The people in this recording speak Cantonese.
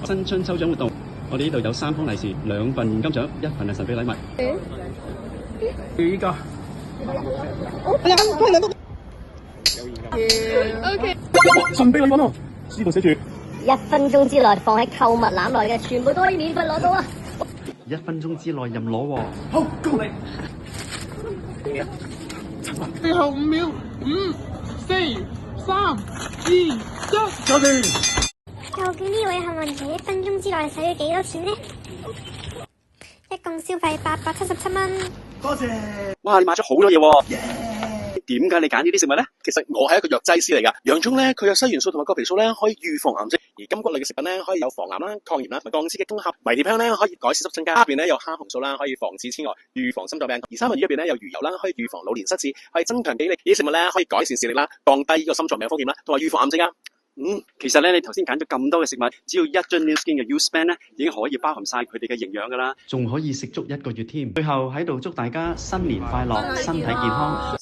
新春抽獎活動，我哋呢度有3封利是、2份現金獎、1份係神秘禮物。呢個OK。神秘禮物喎，呢度寫住1分鐘之內放喺購物籃內嘅，全部都可以免費攞到啊！1分鐘之內任攞喎。好，恭喜！最後5秒，5、4、3、2、1，搞掂！究竟呢位幸運兒1分鐘之內使咗幾多錢呢？一共消費877蚊。多謝。哇！你買咗好多嘢喎。點解你揀呢啲食物咧？其實我係一個藥劑師嚟㗎。洋葱咧，佢有硒元素同埋角皮素咧，可以預防癌症；而金骨類嘅食品咧，可以有防癌啦、抗炎啦同埋降脂嘅功效。迷迭香咧，可以改善濕增加。蝦入邊咧有蝦紅素啦，可以防止痴呆、預防心臟病。而三文魚入邊咧有魚油啦，可以預防老年失智，可以增強記憶力。呢啲食物咧可以改善視力啦，降低呢個心臟病風險啦，同埋預防癌症啊。其實咧，你頭先揀咗咁多嘅食物，只要一樽 New Skin 嘅 U-Span 咧，已經可以包含晒佢哋嘅營養噶啦，仲可以食足1個月添。最後喺度祝大家新年快樂，身體健康。